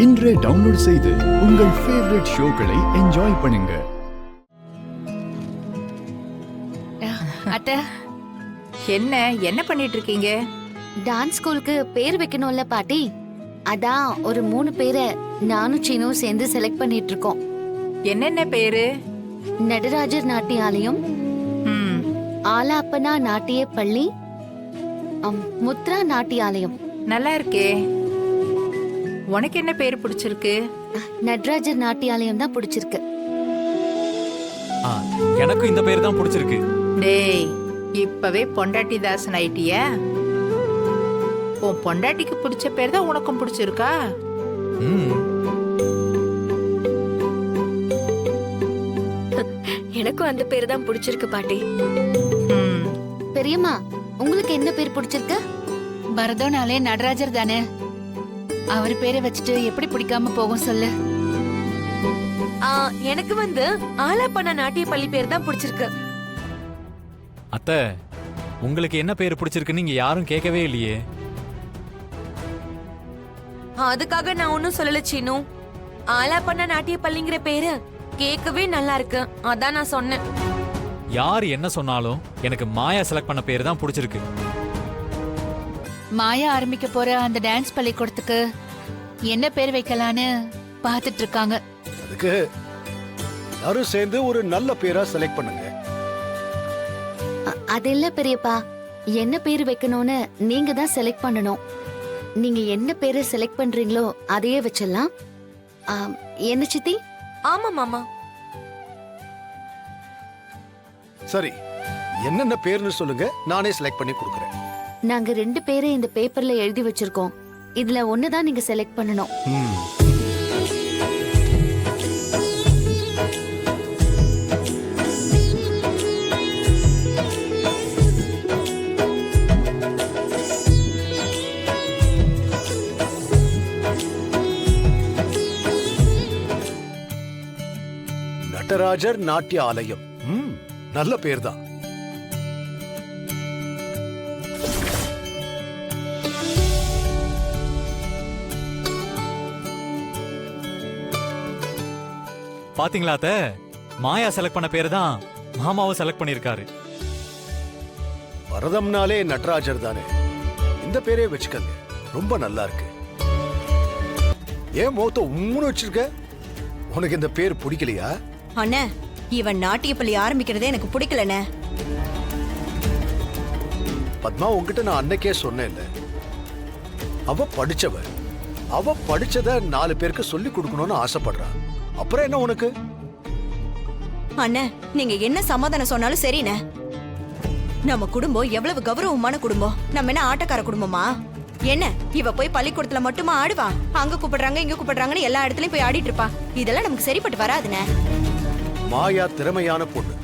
இன்றே டவுன்லோட் செய்து உங்கள் ஃபேவரட் ஷோக்களை என்ஜாய் பண்ணுங்க. அத்தை, என்ன பண்ணிட்டு இருக்கீங்க? டான்ஸ் ஸ்கூலுக்கு பேர் வைக்கணும்ல பாட்டி, அதான் ஒரு 3 பேரை நானும் சீனும் சேர்ந்து செலக்ட் பண்ணிட்டு இருக்கோம். என்னென்ன பேரு? நடராஜர் நாட்டியாலயம், ஆலாப்பனா நாட்டிய பள்ளி, முத்ரா நாட்டியாலயம். நல்லா இருக்கே. உனக்கு என்ன பேரு பிடிச்சிருக்கு? நடராஜர் நாட்டியாலயம் தான் பிடிச்சிருக்கு. எனக்கும் இந்த பேர் தான் பிடிச்சிருக்கு. டேய், இப்பவே பொண்டாட்டி தாசன் ஆயிட்டியா? உன் பொண்டாட்டிக்கு பிடிச்ச பேர் தான் உனக்கும் பிடிச்சிருக்கா? எனக்கும் அந்த பேர் தான் பிடிச்சிருக்கு பாட்டி. பெரியம்மா, உங்களுக்கு என்ன பேர் பிடிச்சிருக்கு? பரதோனாலே நடராஜர் தானே, அவர் பேரை வச்சுட்டு எப்படி பிடிக்காம போகும் சொல்லு. எனக்கு ஆலாப்பனா நாட்டிய பள்ளி பேர் தான் பிடிச்சிருக்கு. அத்தை, உங்களுக்கு என்ன பேர் பிடிச்சிருக்கு நீங்க யாரும் கேட்கவே இல்லையே. அதுக்காக நான் ஒன்னும் சொல்லல சீனு. ஆலாப்பனா நாட்டிய பள்ளிங்கிற பேரு கேட்கவே நல்லா இருக்கு, அதான் நான் சொன்னேன். யார் என்ன சொன்னாலும் எனக்கு மாயா செலக்ட் பண்ண பேர் தான் பிடிச்சிருக்கு. மாயா ஆரம்பிக்க போற அந்த டான்ஸ் பள்ளிக்கூடத்துக்கு என்ன பேர் வைக்கலான்னு பாத்துட்டு இருக்காங்க. அதுக்கு எல்லாரும் சேர்ந்து ஒரு நல்ல பேரா செலக்ட் பண்ணுங்க. அது இல்ல பெரியப்பா, என்ன பேர் வைக்கணும்னு நீங்க தான் செலக்ட் பண்ணணும். நீங்க என்ன பேரை செலக்ட் பண்றீங்களோ அதையே வச்சிடலாம். என்ன சித்தி? ஆமா மாமா. சரி, என்னென்ன பேர்னு சொல்லுங்க, நானே செலக்ட் பண்ணி கொடுக்கறேன். நாங்க 2 பேரை இந்த பேப்பர்ல எழுதி வச்சிருக்கோம். இதுல ஒண்ணுதான் நீங்க செலக்ட் பண்ணணும். நடராஜர் நாட்டிய ஆலயம். நல்ல பேர் தான். பாத்தீங்களா அத்தை, மாயா செலக்ட் பண்ண பேர் தான் மாமாவும் செலக்ட் பண்ணிருக்காரு. பரதம்னாலே நடராஜர் தானே, இந்த பேரே வச்சுக்கங்க, ரொம்ப நல்லா இருக்கு. ஏன் மோத்த உம்முன்னு வச்சிருக்க? உனக்கு இந்த பேர் பிடிக்கலையா? அண்ணே, இவன் நாட்டிய பள்ளி ஆரம்பிக்கிறதே எனக்கு பிடிக்கலண்ணே. பத்மா, உன்கிட்ட நான் அன்னைக்கே சொன்னேன்ல, அவ படிச்சவ, அவ படிச்சத 4 பேருக்கு சொல்லி கொடுக்கணும்னு ஆசைப்படுறா. அப்புறம் என்ன உனக்கு? அண்ணே, நீங்க என்ன சமாதானம் சொன்னாலும் சரிண்ணே. நம்ம குடும்பம் எவ்வளவு கௌரவமான குடும்பம். நம்ம என்ன ஆட்டக்கார குடும்பமா? என்ன இவ போய் பள்ளிக்கூடத்துல மட்டுமா ஆடுவா? அங்க கூப்பிடுறாங்க இங்க கூப்பிடுறாங்கன்னு எல்லா இடத்துலயும் போய் ஆடிட்டு இருப்பா. இதெல்லாம் நமக்கு சரிப்பட்டு வராதுண்ணே. மாயா திறமையான பொண்ணு.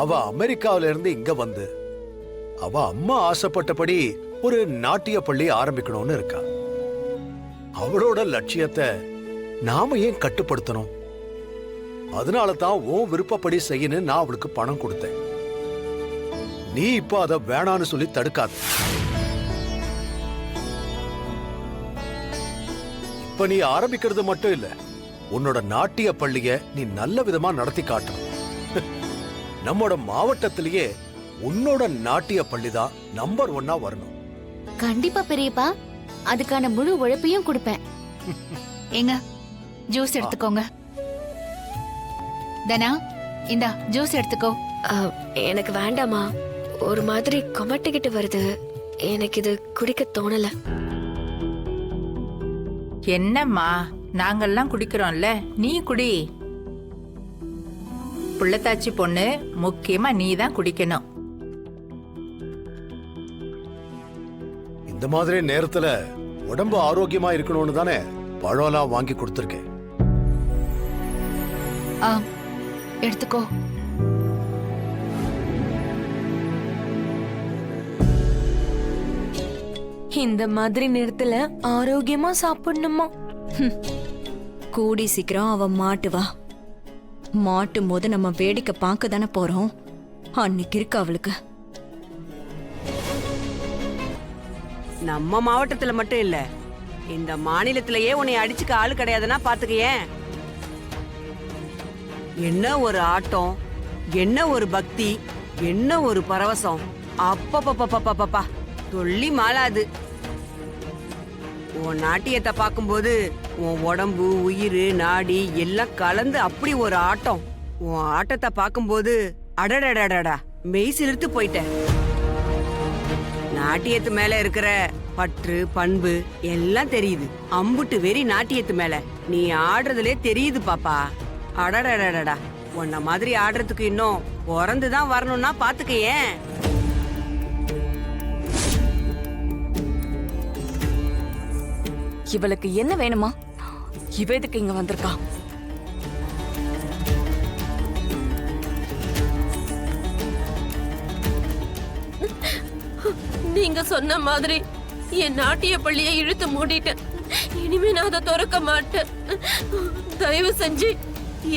அவ அமெரிக்காவில இருந்து இங்க வந்து அவ அம்மா ஆசைப்பட்டபடி ஒரு நாட்டிய பள்ளி ஆரம்பிக்கணும்னு இருக்கா. அவளோட லட்சியத்தை நாம ஏன் கட்டுப்படுத்தணும்? அதனால தான் உன் விருப்பப்படி செய்யணும் நான் அவளுக்கு பணம் கொடுத்தேன். நீ இப்ப அத வேணான்னு சொல்லி தடுக்காத. இப்ப நீ ஆரம்பிக்கிறது மட்டும் இல்ல, உன்னோட நாட்டிய பள்ளிய நீ நல்ல விதமா நடத்தி காட்டணும். நம்மோட மாவட்டத்திலேயே உன்னோட நாட்டிய பள்ளிதான் நம்பர் 1 வரணும். கண்டிப்பா பெரியப்பா, அதுக்கான முழு உழைப்பையும் கொடுப்பேன். ஏங்க, ஜூஸ் எடுத்துக்கோங்க. தனா, இந்தா ஜூஸ் எடுத்துக்கோ. எனக்கு வேண்டாமா, ஒரு மாதிரி கொமட்டிக்கிட்டு வருது. எனக்கு இது குடிக்க தோணல. என்னம்மா, நாங்கெல்லாம் குடிக்கிறோம்ல, நீ குடி. புள்ளத்தாச்சி பொண்ணு, முக்கியமா நீ தான் குடிக்கணும். இந்த மாதிரி நேரத்துல உடம்பு ஆரோக்கியமா இருக்கணும்னு தானே பழம்லாம் வாங்கி கொடுத்துருக்கேன். எடுத்துக்கோ. இந்த மாதிரி நேரத்துல ஆரோக்கியமா சாப்பிடணுமா? கூடி சீக்கிரம் அவ மாட்டுவா. மாட்டும் போது நம்ம வேடிக்கை பார்க்க தானே போறோம். அன்னைக்கு இருக்கு அவளுக்கு. நம்ம மாவட்டத்துல மட்டும் இல்ல, இந்த மாநிலத்திலேயே உன்னை அடிச்சுக்க ஆளு கிடையாதுன்னா பாத்துக்கயேன். என்ன ஒரு ஆட்டம், என்ன ஒரு பக்தி, என்ன ஒரு பரவசம். அப்பப்பப்பப்பப்பப்பா சொல்லி மாளாது. உன் நாட்டியத்தை பார்க்கும்போது உன் உடம்பு, உயிர், நாடி எல்லாம் கலந்து அப்படி ஒரு ஆட்டம். உன் ஆட்டத்தை பார்க்கும்போது அடடடடடா மெய் சிலிர்த்து போயிட்டேன். நாட்டியத்து மேல இருக்கிற பற்று, பண்பு எல்லாம் தெரியுது. அம்புட்டு வெறி நாட்டியத்து மேல நீ ஆடுறதுலே தெரியுது பாப்பா. அடடடடடா உன்ன மாதிரி ஆடுறதுக்கு இன்னும் பிறந்துதான் வரணும்னா பாத்துக்கயேன். இவளுக்கு என்ன வேணுமா? இவ எதுக்கு இங்க வந்திருக்கா? நீங்க சொன்ன மாதிரி என் நாட்டிய பள்ளியை இழுத்து மூடிட்டேன். இனிமே நான் அதை திறக்க மாட்டேன். தயவு செஞ்சு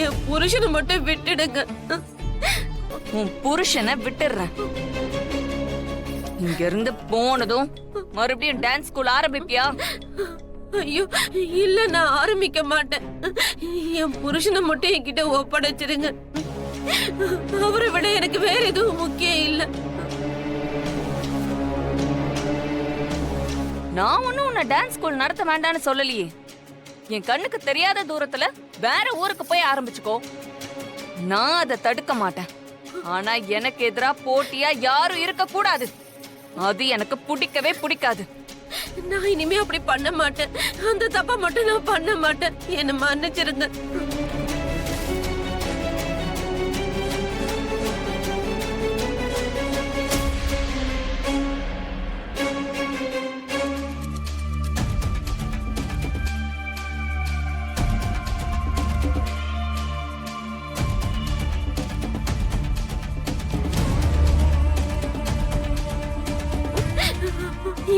என் புருஷனை மட்டும் விட்டுடுங்க. உன் புருஷனை விட்டுடுறேன். இங்க இருந்து போனதும் மறுபடியும் டான்ஸ் ஸ்கூல் ஆரம்பிப்பியா? ஐயோ இல்ல, நான் ஆரம்பிக்க மாட்டேன். என் புருஷனை மட்டும் என்கிட்ட ஒப்படைச்சிருங்க. அவரை விட எனக்கு வேற எதுவும் முக்கியம் இல்ல. நான் ஒன்னும் உன்னை டான்ஸ் ஸ்கூல் நடத்த வேண்டாம்னு சொல்லலையே. என் கண்ணுக்கு தெரியாத தூரத்துல வேற ஊருக்கு போய் ஆரம்பிச்சுக்கோ. நான் அதை தடுக்க மாட்டேன். ஆனா எனக்கு எதிரா போட்டியா யாரும் இருக்க கூடாது. அது எனக்கு பிடிக்கவே பிடிக்காது. நான் இனிமே அப்படி பண்ண மாட்டேன். அந்த தப்ப மட்டும் நான் பண்ண மாட்டேன். என்ன மன்னிச்சிருங்க.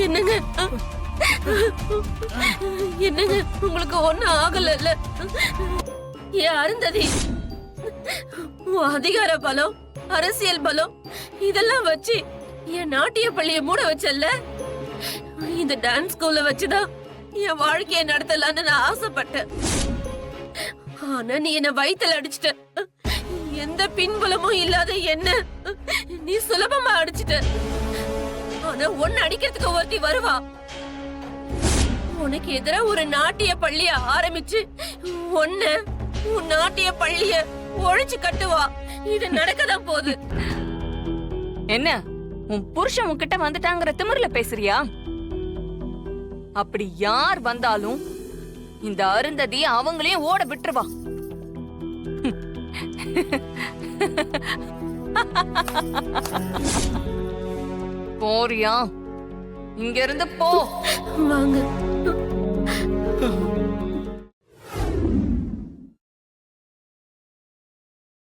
என்னங்க என்னங்க, உங்களுக்கு ஒண்ணும் ஆகல? ஏன் அருந்ததி, உன் அதிகார பலம், அரசியல் பலம் இதெல்லாம் வச்சு என் நாட்டிய பள்ளியை மூட வச்சல்ல. இந்த டான்ஸ் ஸ்கூல்ல வச்சுதான் என் வாழ்க்கையை நடத்தலான்னு நான் ஆசைப்பட்டேன். ஆனா நீ என்ன வயித்துல அடிச்சிட்ட. எந்த பின்புலமும் இல்லாத என்ன நீ சுலபமா அடிச்சிட்ட. ஆனா ஒன்னு அடிக்கிறதுக்கு ஒருத்தி வருவா. உனக்கு எதிரா ஒரு நாட்டிய பள்ளிய ஆரம்பிச்சு உன் நாட்டிய பள்ளிய ஒழிச்சு கட்டுவா. இது நடக்கதான் போகுது. என்ன உன் புருஷன் உன்கிட்ட வந்துட்டாங்கிற திமிர்ல பேசுறியா? அப்படி யார் வந்தாலும் இந்த அருந்ததி அவங்களையும் ஓட விட்டுருவா. போறியா? இங்க இருந்து போ. வாங்க.